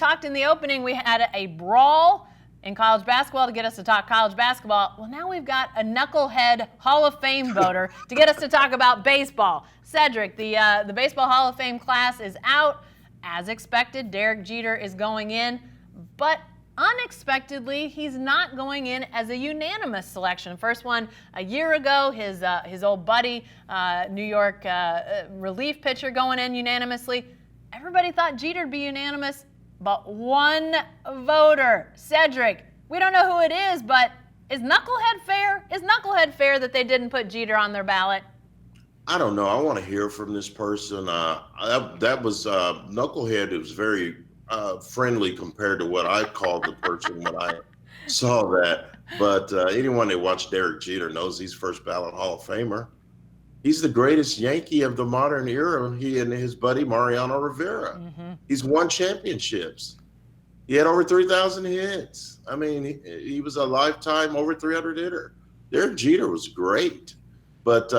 talked in the opening, we had a brawl in college basketball to get us to talk college basketball. Well, now we've got a knuckle-head Hall of Fame voter to get us to talk about baseball. Cedric, the Baseball Hall of Fame class is out. As expected, Derek Jeter is going in, but unexpectedly, he's not going in as a unanimous selection. First one a year ago, his old buddy, New York relief pitcher, going in unanimously. Everybody thought Jeter'd be unanimous, but one voter, Cedric. We don't know who it is, but is knuckle-head fair? Is knuckle-head fair that they didn't put Jeter on their ballot? I don't know. I want to hear from this person. That was knuckle-head. It was very friendly compared to what I called the person when I saw that. But anyone that watched Derek Jeter knows he's first ballot Hall of Famer. He's the greatest Yankee of the modern era, he and his buddy Mariano Rivera. Mm-hmm. He's won championships. He had over 3,000 hits. I mean, he was a lifetime over 300 hitter. Derek Jeter was great. But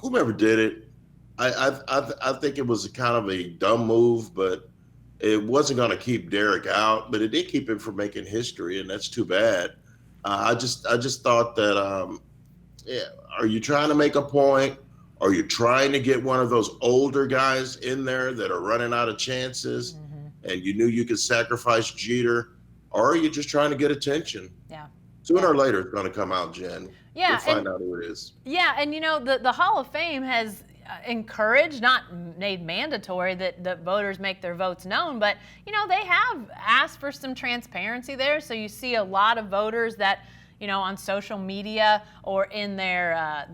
whomever did it, I think it was kind of a dumb move, but it wasn't going to keep Derek out. But it did keep him from making history, and that's too bad. I just thought that, are you trying to make a point? Are you trying to get one of those older guys in there that are running out of chances, and you knew you could sacrifice Jeter? Or are you just trying to get attention? Yeah. Sooner or later, it's going to come out, Jen. Yeah. We'll find out who it is. Yeah, and the Hall of Fame has encouraged, not made mandatory, that voters make their votes known, but they have asked for some transparency there. So you see a lot of voters that on social media or in their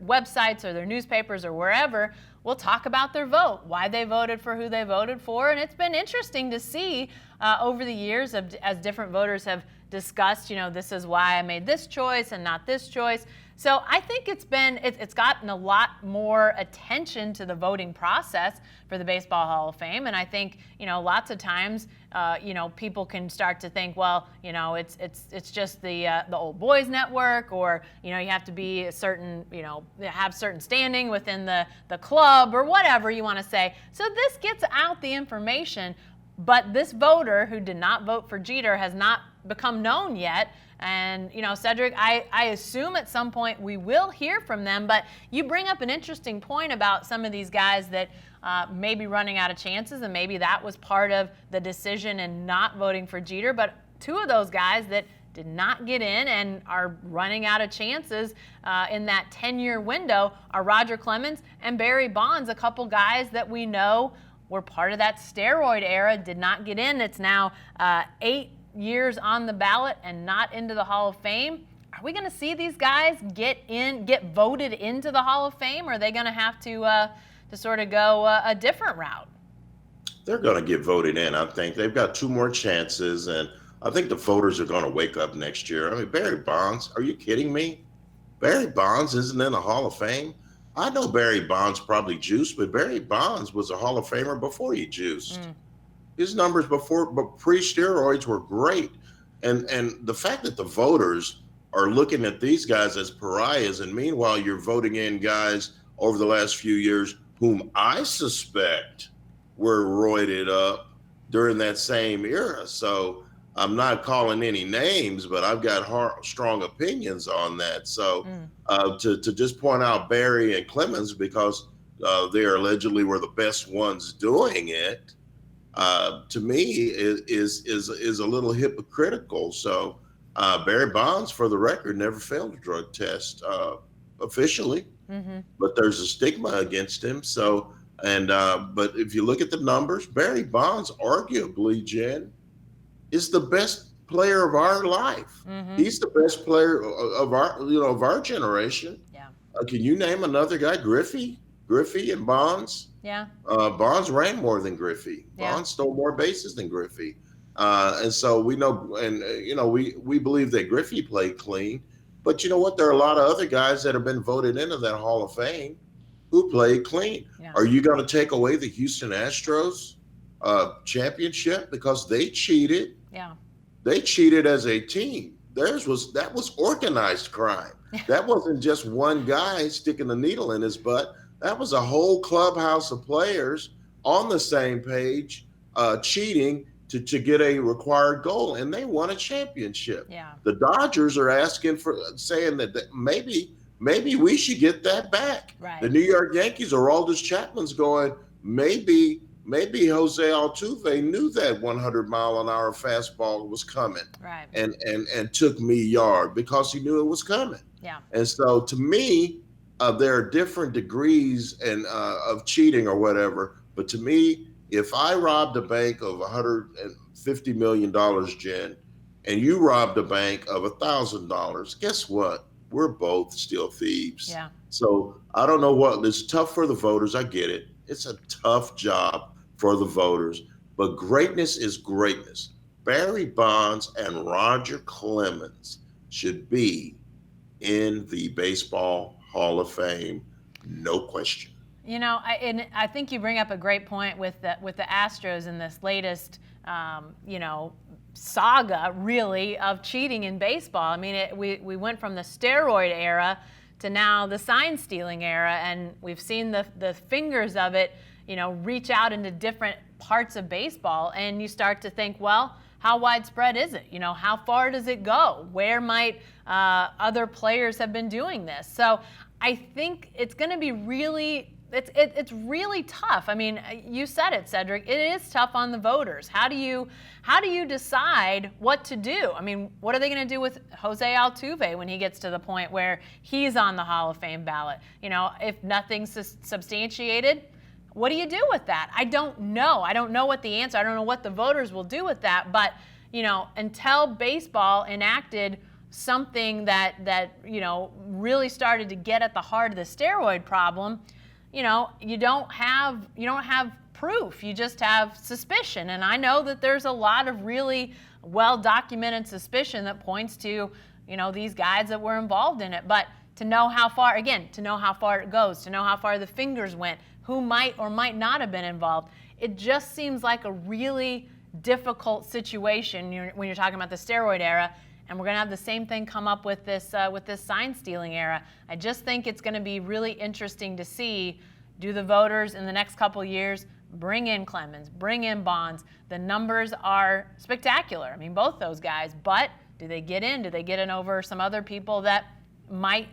websites or their newspapers or wherever will talk about their vote, why they voted for who they voted for. And it's been interesting to see over the years as different voters have discussed, this is why I made this choice and not this choice. So I think it's gotten a lot more attention to the voting process for the Baseball Hall of Fame, and I think lots of times people can start to think, well, it's just the old boys network, or you have to be a certain have certain standing within the club or whatever you want to say. So this gets out the information, but this voter who did not vote for Jeter has not become known yet. And, Cedric, I assume at some point we will hear from them, but you bring up an interesting point about some of these guys that may be running out of chances, and maybe that was part of the decision in not voting for Jeter. But two of those guys that did not get in and are running out of chances in that 10-year window are Roger Clemens and Barry Bonds, a couple guys that we know were part of that steroid era, did not get in. It's now 8 years on the ballot and not into the Hall of Fame. Are we going to see these guys get voted into the Hall of Fame, or are they going to have to sort of go a different route? They're going to get voted in. I think they've got 2 more chances, and I think the voters are going to wake up next year. I mean, Barry Bonds, are you kidding me? Barry Bonds isn't in the Hall of Fame. I know Barry Bonds probably juiced, but Barry Bonds was a Hall of Famer before he juiced. His numbers pre-steroids were great. And the fact that the voters are looking at these guys as pariahs, and meanwhile you're voting in guys over the last few years whom I suspect were roided up during that same era. So I'm not calling any names, but I've got strong opinions on that. So to just point out Barry and Clemens because they allegedly were the best ones doing it, to me is a little hypocritical. So Barry Bonds, for the record, never failed a drug test officially, but there's a stigma against him. So, but if you look at the numbers, Barry Bonds, arguably, Jen, is the best player of our life. He's the best player of our generation. Yeah. Can you name another guy? Griffey and Bonds. Yeah. Bonds ran more than Griffey. Yeah. Bonds stole more bases than Griffey. And so we know, and we believe that Griffey played clean. But you know what? There are a lot of other guys that have been voted into that Hall of Fame who played clean. Yeah. Are you going to take away the Houston Astros championship because they cheated? Yeah. They cheated as a team. That was organized crime. That wasn't just one guy sticking the needle in his butt. That was a whole clubhouse of players on the same page, cheating to get a required goal, and they won a championship. Yeah. The Dodgers are asking for, saying that maybe we should get that back. Right. The New York Yankees, or Aroldis Chapman's going, maybe Jose Altuve knew that 100-mile-an-hour fastball was coming, right, and took me yard because he knew it was coming. Yeah. And so to me, there are different degrees of cheating or whatever. But to me, if I robbed a bank of $150 million, Jen, and you robbed a bank of $1,000, guess what? We're both still thieves. Yeah. So I don't know what, it's tough for the voters. I get it. It's a tough job for the voters, but greatness is greatness. Barry Bonds and Roger Clemens should be in the Baseball Hall of Fame, no question. You know, I think you bring up a great point with the Astros in this latest, saga, really, of cheating in baseball. I mean, we went from the steroid era to now the sign stealing era, and we've seen the fingers of it, reach out into different parts of baseball, and you start to think, well, how widespread is it? How far does it go? Where might other players have been doing this? So I think it's going to be really, it's really tough. I mean, you said it, Cedric. It is tough on the voters. How do you decide what to do? I mean, what are they going to do with Jose Altuve when he gets to the point where he's on the Hall of Fame ballot? If nothing's substantiated, what do you do with that? I don't know. I don't know what the answer. I don't know what the voters will do with that. But until baseball enacted something that really started to get at the heart of the steroid problem, you don't have proof. You just have suspicion. And I know that there's a lot of really well documented suspicion that points to these guys that were involved in it. But to know how far it goes, to know how far the fingers went, who might or might not have been involved, it just seems like a really difficult situation when you're talking about the steroid era. And we're going to have the same thing come up with this sign stealing era. I just think it's going to be really interesting to see, do the voters in the next couple of years bring in Clemens, bring in Bonds? The numbers are spectacular. I mean, both those guys. But do they get in? Do they get in over some other people that might,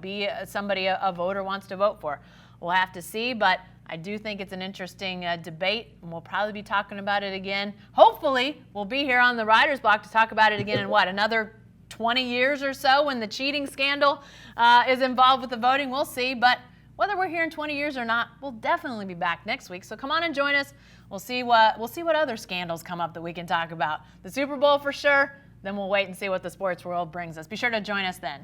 be somebody a voter wants to vote for? We'll have to see, but I do think it's an interesting debate, and we'll probably be talking about it again. Hopefully, we'll be here on the Writer's Block to talk about it again in another 20 years or so when the cheating scandal is involved with the voting. We'll see, but whether we're here in 20 years or not, we'll definitely be back next week. So come on and join us. We'll see what other scandals come up that we can talk about. The Super Bowl for sure, then we'll wait and see what the sports world brings us. Be sure to join us then.